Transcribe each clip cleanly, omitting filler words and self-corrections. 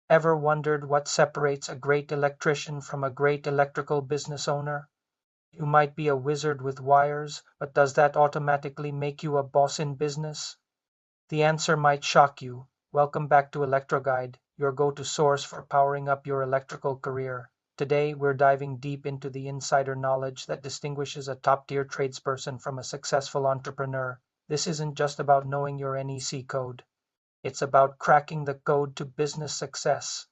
Ever wondered what separates a great electrician from a great electrical business owner? You might be a wizard with wires, but does that automatically make you a boss in business? The answer might shock you. Welcome back to ElectroGuide, your go-to source for powering up your electrical career. Today, we're diving deep into the insider knowledge that distinguishes a top-tier tradesperson from a successful entrepreneur. This isn't just about knowing your NEC code. It's about cracking the code to business success.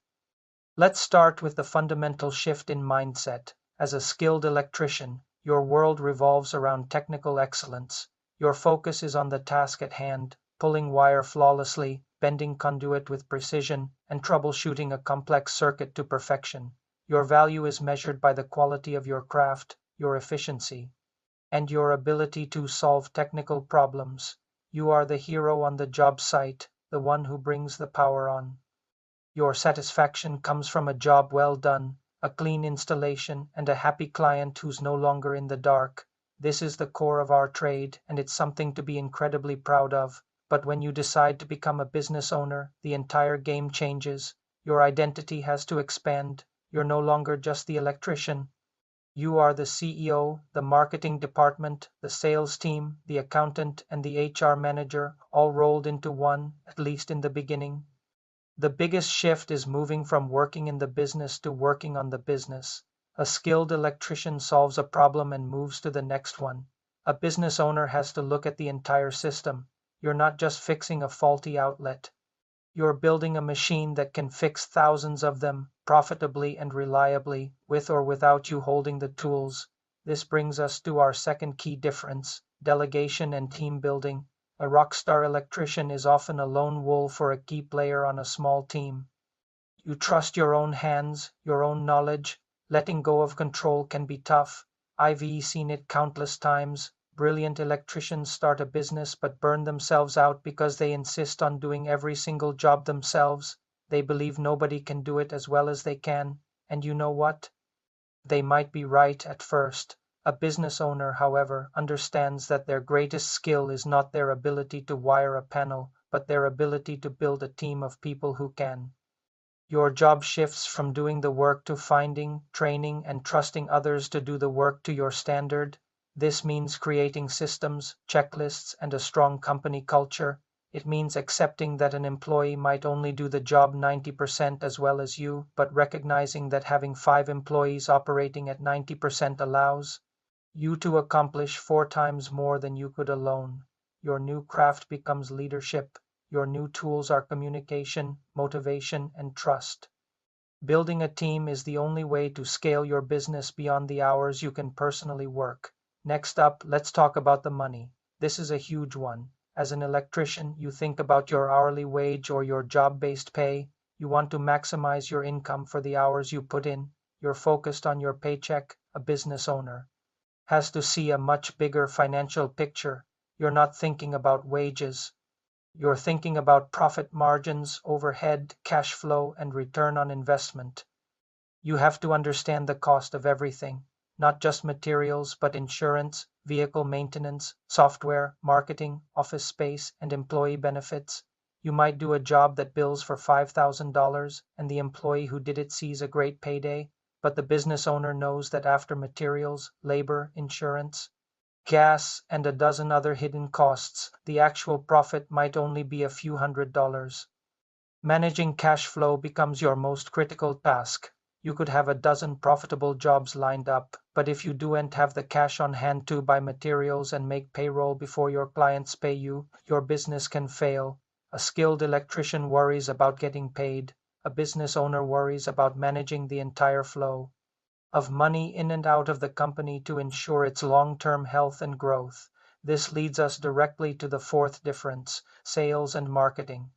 Let's start with the fundamental shift in mindset. As a skilled electrician, your world revolves around technical excellence. Your focus is on the task at hand, pulling wire flawlessly, bending conduit with precision, and troubleshooting a complex circuit to perfection. Your value is measured by the quality of your craft, your efficiency, and your ability to solve technical problems. You are the hero on the job site, the one who brings the power on. Your satisfaction comes from a job well done, a clean installation, and a happy client who's no longer in the dark. This is the core of our trade, and it's something to be incredibly proud of. But when you decide to become a business owner, the entire game changes. Your identity has to expand. You're no longer just the electrician. You are the CEO, the marketing department, the sales team, the accountant, and the HR manager, all rolled into one, at least in the beginning. The biggest shift is moving from working in the business to working on the business. A skilled electrician solves a problem and moves to the next one. A business owner has to look at the entire system. You're not just fixing a faulty outlet. You're building a machine that can fix thousands of them profitably and reliably, with or without you holding the tools. This brings us to our second key difference: delegation and team building. A rockstar electrician is often a lone wolf or a key player on a small team. You trust your own hands, your own knowledge. Letting go of control can be tough. I've seen it countless times. Brilliant electricians start a business but burn themselves out because they insist on doing every single job themselves. They believe nobody can do it as well as they can. And you know what? They might be right at first. A business owner, however, understands that their greatest skill is not their ability to wire a panel, but their ability to build a team of people who can. Your job shifts from doing the work to finding, training, and trusting others to do the work to your standard. This means creating systems, checklists, and a strong company culture. It means accepting that an employee might only do the job 90% as well as you, but recognizing that having 5 employees operating at 90% allows you to accomplish 4 times more than you could alone. Your new craft becomes leadership. Your new tools are communication, motivation, and trust. Building a team is the only way to scale your business beyond the hours you can personally work. Next up, let's talk about the money. This is a huge one. As an electrician, you think about your hourly wage or your job-based pay. You want to maximize your income for the hours you put in. You're focused on your paycheck. A business owner has to see a much bigger financial picture. You're not thinking about wages. You're thinking about profit margins, overhead, cash flow, and return on investment. You have to understand the cost of everything, not just materials, but insurance, vehicle maintenance, software, marketing, office space, and employee benefits. You might do a job that bills for $5,000 and the employee who did it sees a great payday, but the business owner knows that after materials, labor, insurance, gas, and a dozen other hidden costs, the actual profit might only be a few $100s. Managing cash flow becomes your most critical task. You could have a dozen profitable jobs lined up, but if you don't have the cash on hand to buy materials and make payroll before your clients pay you, your business can fail. A skilled electrician worries about getting paid. A business owner worries about managing the entire flow of money in and out of the company to ensure its long-term health and growth. This leads us directly to the fourth difference: sales and marketing.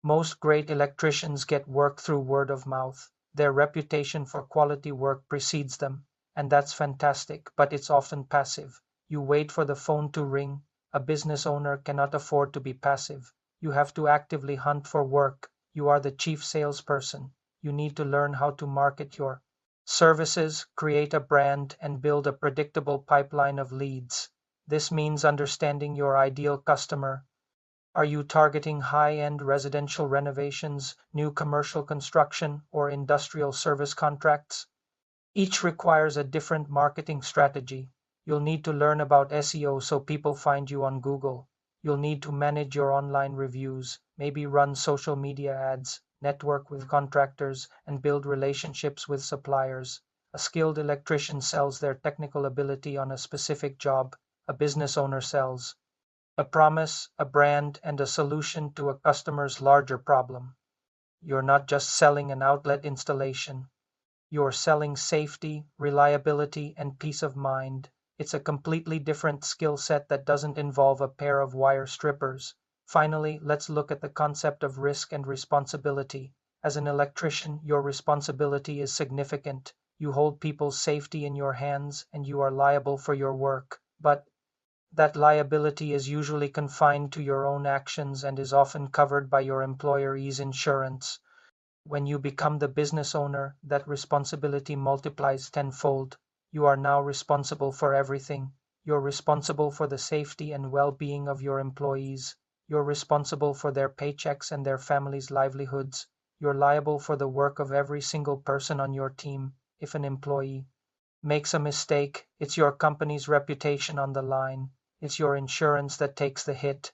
Most great electricians get work through word of mouth. Their reputation for quality work precedes them, and that's fantastic, but it's often passive. You wait for the phone to ring. A business owner cannot afford to be passive. You have to actively hunt for work. You are the chief salesperson. You need to learn how to market your services, create a brand, and build a predictable pipeline of leads. This means understanding your ideal customer, Are you targeting high-end residential renovations, new commercial construction, or industrial service contracts? Each requires a different marketing strategy. You'll need to learn about SEO so people find you on Google. You'll need to manage your online reviews, maybe run social media ads, network with contractors, and build relationships with suppliers. A skilled electrician sells their technical ability on a specific job. A business owner sells a promise, a brand, and a solution to a customer's larger problem. You're not just selling an outlet installation. You're selling safety, reliability, and peace of mind. It's a completely different skill set that doesn't involve a pair of wire strippers. Finally, let's look at the concept of risk and responsibility. As an electrician, your responsibility is significant. You hold people's safety in your hands, and you are liable for your work. But that liability is usually confined to your own actions and is often covered by your employer's insurance. When you become the business owner, that responsibility multiplies tenfold. You are now responsible for everything. You're responsible for the safety and well-being of your employees. You're responsible for their paychecks and their families' livelihoods. You're liable for the work of every single person on your team. If an employee makes a mistake, it's your company's reputation on the line. It's your insurance that takes the hit.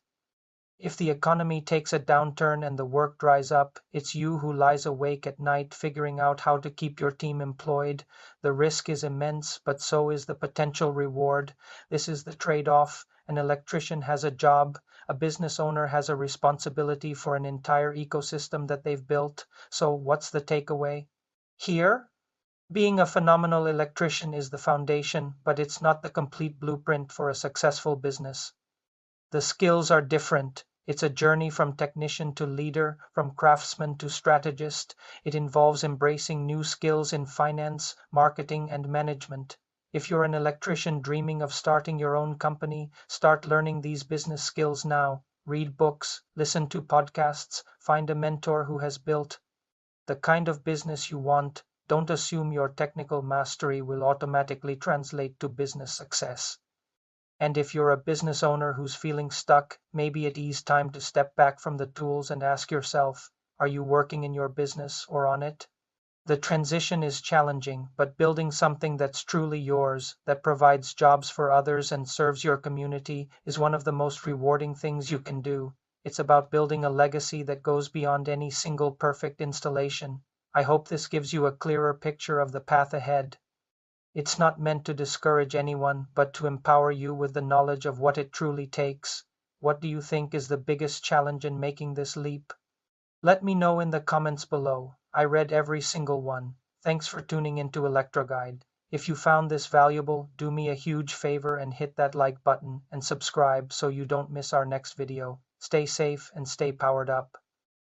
If the economy takes a downturn and the work dries up, it's you who lies awake at night figuring out how to keep your team employed. The risk is immense, but so is the potential reward. This is the trade-off. An electrician has a job. A business owner has a responsibility for an entire ecosystem that they've built. So what's the takeaway? Here, being a phenomenal electrician is the foundation, but it's not the complete blueprint for a successful business. The skills are different. It's a journey from technician to leader, from craftsman to strategist. It involves embracing new skills in finance, marketing, and management. If you're an electrician dreaming of starting your own company, start learning these business skills now. Read books, listen to podcasts, find a mentor who has built the kind of business you want. Don't assume your technical mastery will automatically translate to business success. And if you're a business owner who's feeling stuck, maybe it is time to step back from the tools and ask yourself, are you working in your business or on it? The transition is challenging, but building something that's truly yours, that provides jobs for others and serves your community, is one of the most rewarding things you can do. It's about building a legacy that goes beyond any single perfect installation. I hope this gives you a clearer picture of the path ahead. It's not meant to discourage anyone, but to empower you with the knowledge of what it truly takes. What do you think is the biggest challenge in making this leap? Let me know in the comments below. I read every single one. Thanks for tuning into ElectroGuide. If you found this valuable, do me a huge favor and hit that like button and subscribe so you don't miss our next video. Stay safe and stay powered up.